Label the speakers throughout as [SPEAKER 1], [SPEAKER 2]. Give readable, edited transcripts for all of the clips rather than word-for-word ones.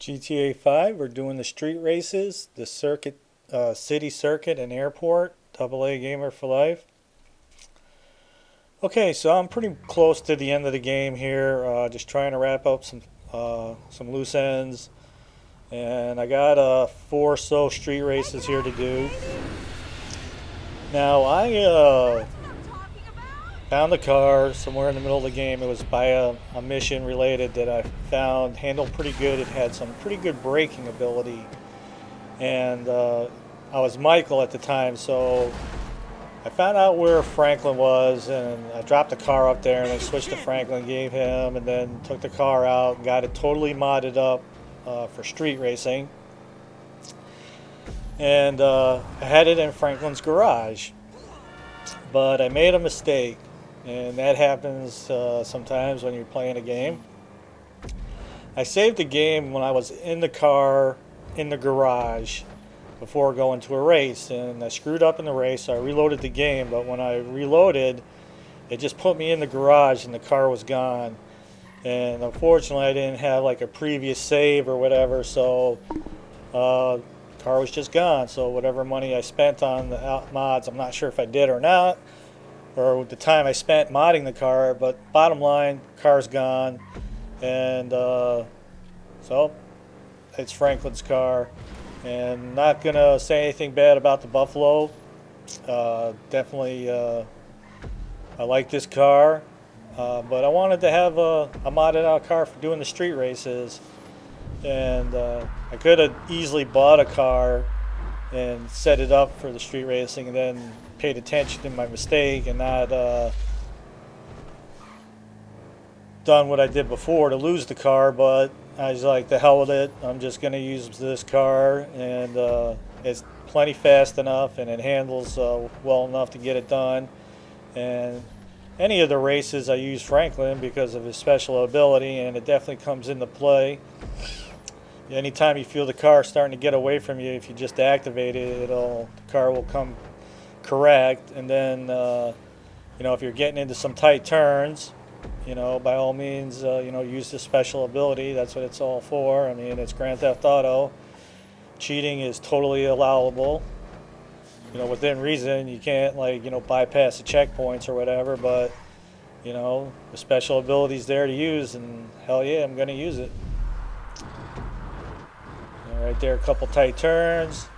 [SPEAKER 1] GTA 5, we're doing the street races, the circuit, city circuit and airport, AA gamer for life. Okay, so I'm pretty close to the end of the game here, just trying to wrap up some loose ends. And I got four or so street races here to do. Now, I found a car somewhere in the middle of the game. It was by a mission related that I found handled pretty good. It had some pretty good braking ability. And I was Michael at the time, so I found out where Franklin was, and I dropped the car up there and I switched to Franklin, gave him, and then took the car out and got it totally modded up for street racing. And I had it in Franklin's garage. But I made a mistake, and that happens sometimes when you're playing a game. I saved the game when I was in the car in the garage before going to a race, and I screwed up in the race, so I reloaded the game. But when I reloaded, it just put me in the garage and the car was gone. And unfortunately, I didn't have like a previous save or whatever, so car was just gone. So whatever money I spent on the mods, I'm not sure if I did or not, or the time I spent modding the car, but bottom line, car's gone. And so it's Franklin's car. And not gonna say anything bad about the Buffalo. Definitely I like this car, but I wanted to have a modded out car for doing the street races. And I could have easily bought a car and set it up for the street racing and then paid attention to my mistake and not done what I did before to lose the car. But I was like, the hell with it, I'm just going to use this car, and it's plenty fast enough and it handles well enough to get it done. And any of the races I use Franklin because of his special ability, and it definitely comes into play. Anytime you feel the car starting to get away from you, if you just activate it, the car will come correct. And then, if you're getting into some tight turns, by all means, use the special ability. That's what it's all for. I mean, it's Grand Theft Auto. Cheating is totally allowable. Within reason. You can't, bypass the checkpoints or whatever, but, the special ability's there to use, and hell yeah, I'm going to use it. Right there, a couple tight turns.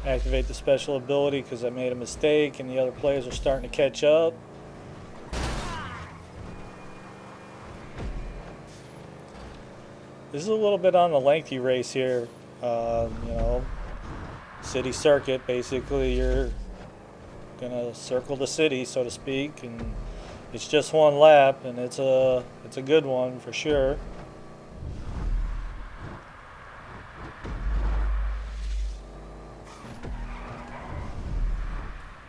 [SPEAKER 1] Activate the special ability because I made a mistake and the other players are starting to catch up. This is a little bit on the lengthy race here. City circuit. Basically, you're gonna circle the city, so to speak, and it's just one lap, and it's a good one for sure.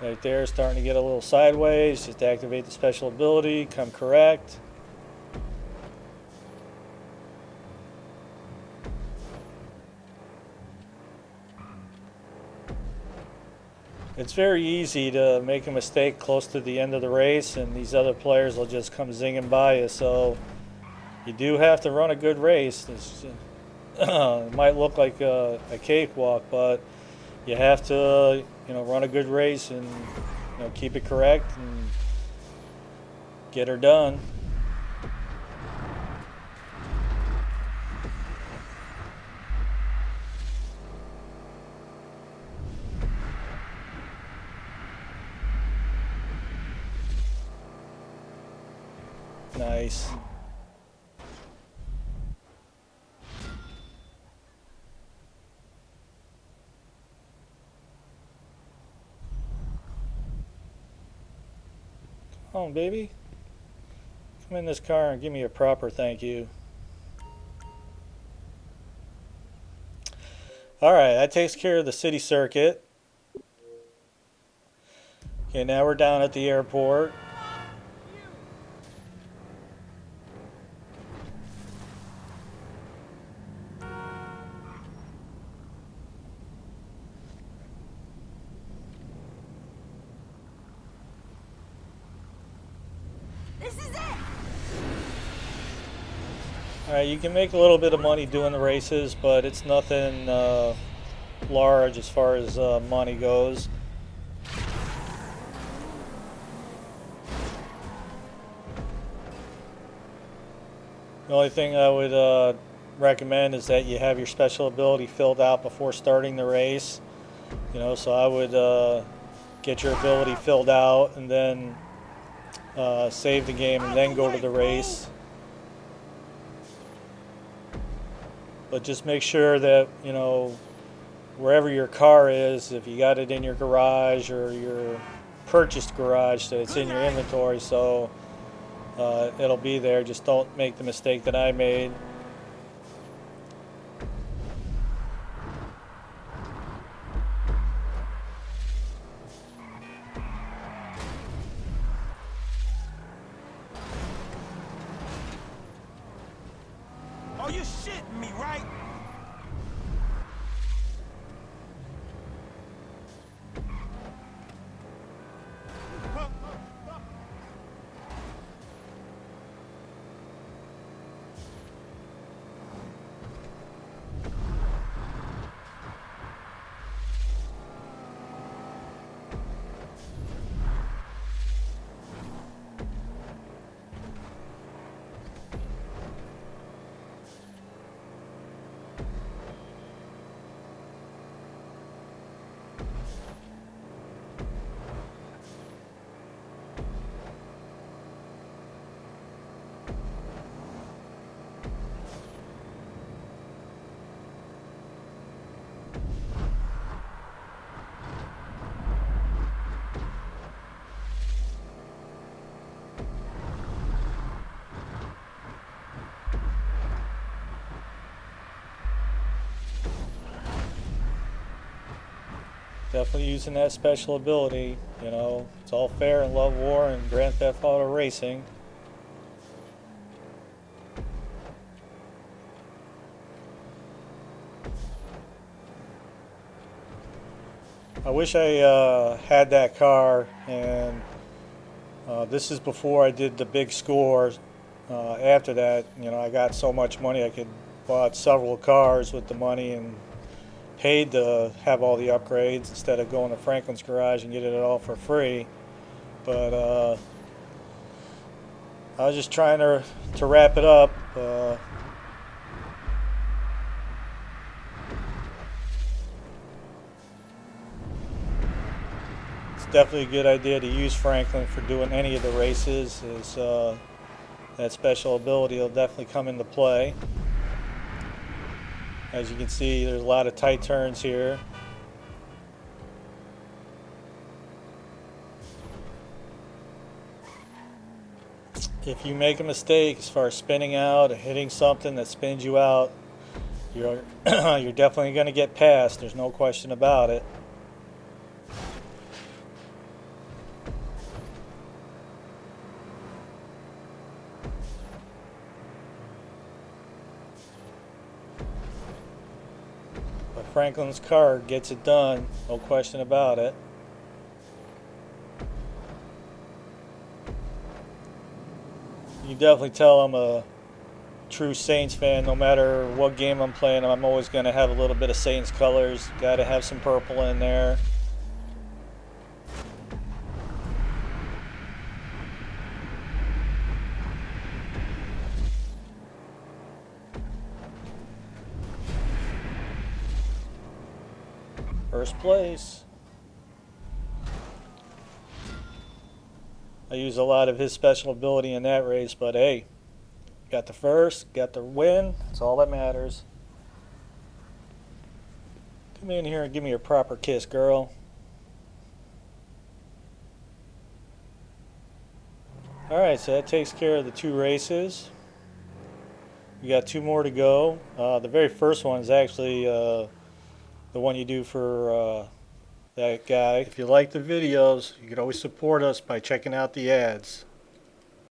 [SPEAKER 1] Right there, starting to get a little sideways. Just activate the special ability, come correct. It's very easy to make a mistake close to the end of the race, and these other players will just come zinging by you. So you do have to run a good race. It might look like a cakewalk, but you have to, run a good race and, keep it correct and get her done. Nice. Come on, baby. Come in this car and give me a proper thank you. Alright, that takes care of the city circuit. Okay, now we're down at the airport.
[SPEAKER 2] This is it.
[SPEAKER 1] Alright, you can make a little bit of money doing the races, but it's nothing large as far as money goes. The only thing I would recommend is that you have your special ability filled out before starting the race. You know, so I would get your ability filled out and then save the game and then go to the race. But just make sure that, you know, wherever your car is, if you got it in your garage or your purchased garage, that it's in your inventory, so it'll be there. Just don't make the mistake that I made.
[SPEAKER 2] Oh, you're shitting me, right?
[SPEAKER 1] Definitely using that special ability. You know, it's all fair in Love War and Grand Theft Auto Racing. I wish I had that car, and this is before I did the big score. After that, you know, I got so much money I could bought several cars with the money and paid to have all the upgrades instead of going to Franklin's garage and getting it all for free. But I was just trying to wrap it up. It's definitely a good idea to use Franklin for doing any of the races. That special ability will definitely come into play. As you can see, there's a lot of tight turns here. If you make a mistake as far as spinning out or hitting something that spins you out, you're you're definitely going to get passed. There's no question about it. But Franklin's car gets it done, no question about it. You can definitely tell I'm a true Saints fan. No matter what game I'm playing, I'm always going to have a little bit of Saints colors. Got to have some purple in there. First place. I use a lot of his special ability in that race, but hey, got the first, got the win. That's all that matters. Come in here and give me a proper kiss, girl. Alright, so that takes care of the 2 races. We got 2 more to go. The very first one is actually the one you do for that guy. If you like the videos, you can always support us by checking out the ads.